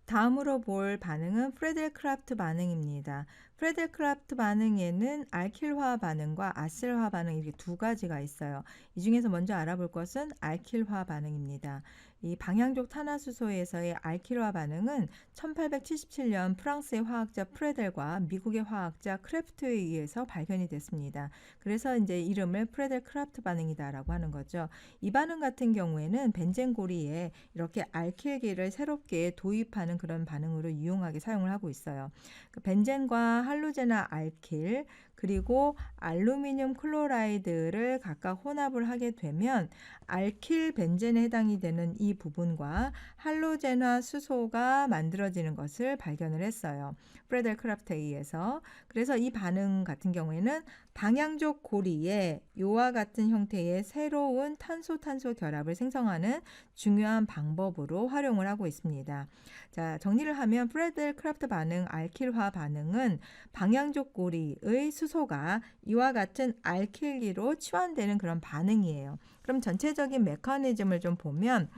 다음으로 볼 반응은 프레델크라프트 반응입니다. 프레델크라프트 반응에는 알킬화 반응과 아셀화 반응 이렇게 두 가지가 있어요. 이 중에서 먼저 알아볼 것은 알킬화 반응입니다. 이 방향족 탄화수소에서의 알킬화 반응은 1877년 프랑스의 화학자 프레델과 미국의 화학자 크래프트에 의해서 발견이 됐습니다. 그래서 이제 이름을 프레델크라프트 반응이다라고 하는 거죠. 이 반응 같은 경우에는 벤젠 고리에 이렇게 알킬기를 새롭게 도입하는 그런 반응으로 유용하게 사용을 하고 있어요. 그 벤젠과 할로제나 알킬 그리고 알루미늄 클로라이드를 각각 혼합을 하게 되면 알킬 벤젠에 해당이 되는 이 부분과 할로제나 수소가 만들어지는 것을 발견을 했어요. 프레델 크라프트에 의해서. 그래서 이 반응 같은 경우에는 방향족 고리에 이와 같은 형태의 새로운 탄소-탄소 결합을 생성하는 중요한 방법으로 활용을 하고 있습니다. 자, 정리를 하면 프레델 크라프트 반응, 알킬화 반응은 방향족 고리의 수소가 이와 같은 알킬기로 치환되는 그런 반응이에요. 그럼 전체적인 메커니즘을 좀 보면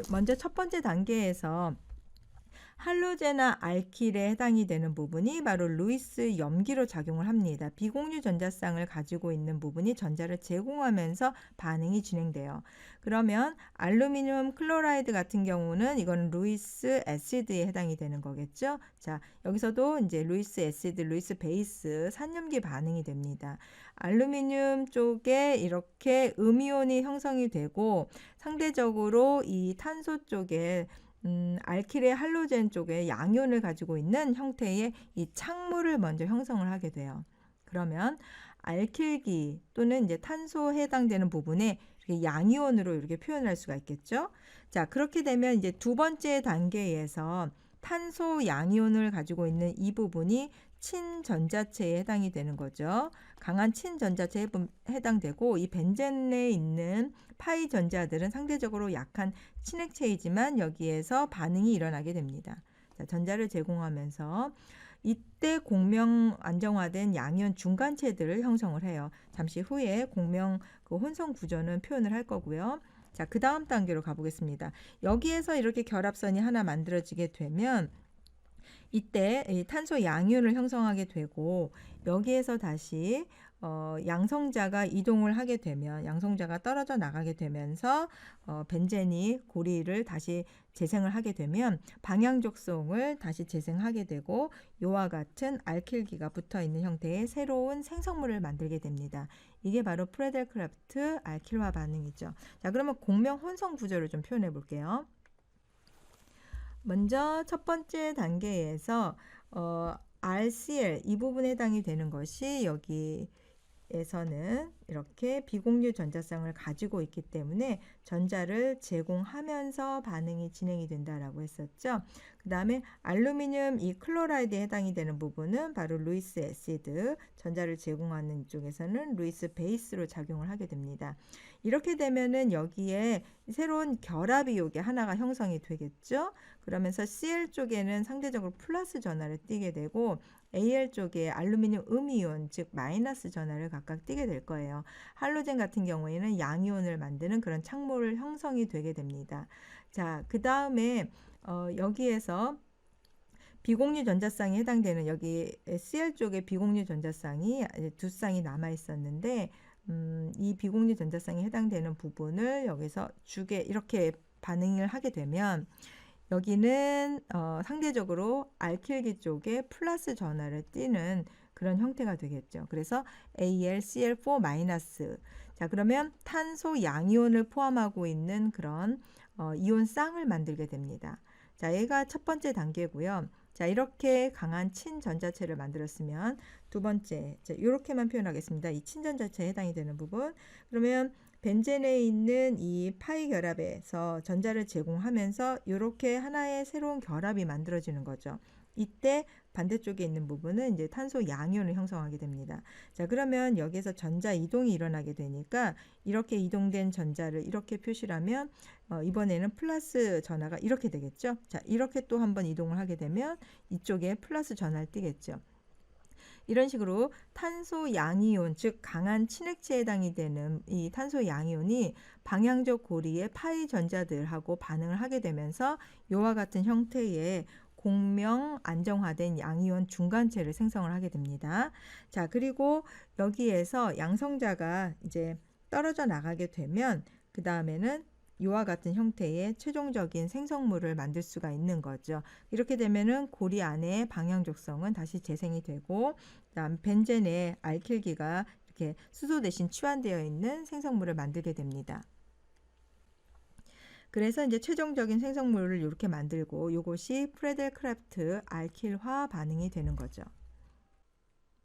먼저 첫 번째 단계에서 할로제나 알킬에 해당이 되는 부분이 바로 루이스 염기로 작용을 합니다. 비공유 전자쌍을 가지고 있는 부분이 전자를 제공하면서 반응이 진행돼요. 그러면 알루미늄 클로라이드 같은 경우는 이건 루이스 애시드에 해당이 되는 거겠죠. 자, 여기서도 이제 루이스 애시드, 루이스 베이스 산염기 반응이 됩니다. 알루미늄 쪽에 이렇게 음이온이 형성이 되고 상대적으로 이 탄소 쪽에 알킬의 할로젠 쪽에 양이온을 가지고 있는 형태의 이 창물을 먼저 형성을 하게 돼요. 그러면 알킬기 또는 이제 탄소에 해당되는 부분에 이렇게 양이온으로 이렇게 표현할 수가 있겠죠. 자, 그렇게 되면 이제 두 번째 단계에서 탄소 양이온을 가지고 있는 이 부분이 친전자체에 해당이 되는 거죠. 강한 친전자체에 해당되고 이 벤젠에 있는 파이 전자들은 상대적으로 약한 친액체이지만 여기에서 반응이 일어나게 됩니다. 자, 전자를 제공하면서 이때 공명 안정화된 양이온 중간체들을 형성을 해요. 잠시 후에 공명 그 혼성 구조는 표현을 할 거고요. 자, 그 다음 단계로 가보겠습니다. 여기에서 이렇게 결합선이 하나 만들어지게 되면 이때 이 탄소 양이온을 형성하게 되고 여기에서 다시 양성자가 이동을 하게 되면 양성자가 떨어져 나가게 되면서 벤젠이 고리를 다시 재생을 하게 되면 방향족성을 다시 재생하게 되고 이와 같은 알킬기가 붙어 있는 형태의 새로운 생성물을 만들게 됩니다. 이게 바로 프레델 크라프트 알킬화 반응이죠. 자, 그러면 공명 혼성 구조를 좀 표현해 볼게요. 먼저 첫 번째 단계에서 RCl 이 부분에 해당이 되는 것이 여기에서는 이렇게 비공유 전자쌍을 가지고 있기 때문에 전자를 제공하면서 반응이 진행이 된다라고 했었죠. 그 다음에 알루미늄 이 클로라이드에 해당이 되는 부분은 바로 루이스 애시드, 전자를 제공하는 이쪽에서는 루이스 베이스로 작용을 하게 됩니다. 이렇게 되면은 여기에 새로운 결합 이온이 하나가 형성이 되겠죠. 그러면서 Cl 쪽에는 상대적으로 플러스 전하를 띠게 되고 Al 쪽에 알루미늄 음이온 즉 마이너스 전하를 각각 띠게 될 거예요. 할로젠 같은 경우에는 양이온을 만드는 그런 창모를 형성이 되게 됩니다. 자, 그 다음에 여기에서 비공유 전자쌍에 해당되는 여기 Cl 쪽에 비공유 전자쌍이 두 쌍이 남아 있었는데 이 비공유 전자쌍에 해당되는 부분을 여기서 주게 이렇게 반응을 하게 되면 여기는 상대적으로 알킬기 쪽에 플러스 전하를 띠는 그런 형태가 되겠죠. 그래서 AlCl4-. 자, 그러면 탄소 양이온을 포함하고 있는 그런 이온 쌍을 만들게 됩니다. 자, 얘가 첫 번째 단계고요. 자, 이렇게 강한 친전자체를 만들었으면 두 번째, 자, 이렇게만 표현하겠습니다. 이 친전자체에 해당이 되는 부분. 그러면 벤젠에 있는 이 파이 결합에서 전자를 제공하면서 이렇게 하나의 새로운 결합이 만들어지는 거죠. 이때 반대쪽에 있는 부분은 이제 탄소 양이온을 형성하게 됩니다. 자, 그러면 여기에서 전자 이동이 일어나게 되니까 이렇게 이동된 전자를 이렇게 표시를 하면 이번에는 플러스 전하가 이렇게 되겠죠. 자, 이렇게 또 한번 이동을 하게 되면 이쪽에 플러스 전하를 띠겠죠. 이런 식으로 탄소 양이온, 즉 강한 친액체에 해당이 되는 이 탄소 양이온이 방향적 고리의 파이 전자들하고 반응을 하게 되면서 이와 같은 형태의 공명 안정화된 양이온 중간체를 생성을 하게 됩니다. 자, 그리고 여기에서 양성자가 이제 떨어져 나가게 되면 그 다음에는 이와 같은 형태의 최종적인 생성물을 만들 수가 있는 거죠. 이렇게 되면은 고리 안에 방향족성은 다시 재생이 되고, 그다음 벤젠의 알킬기가 이렇게 수소 대신 치환되어 있는 생성물을 만들게 됩니다. 그래서 이제 최종적인 생성물을 이렇게 만들고 이것이 프레델크래프트 알킬화 반응이 되는 거죠.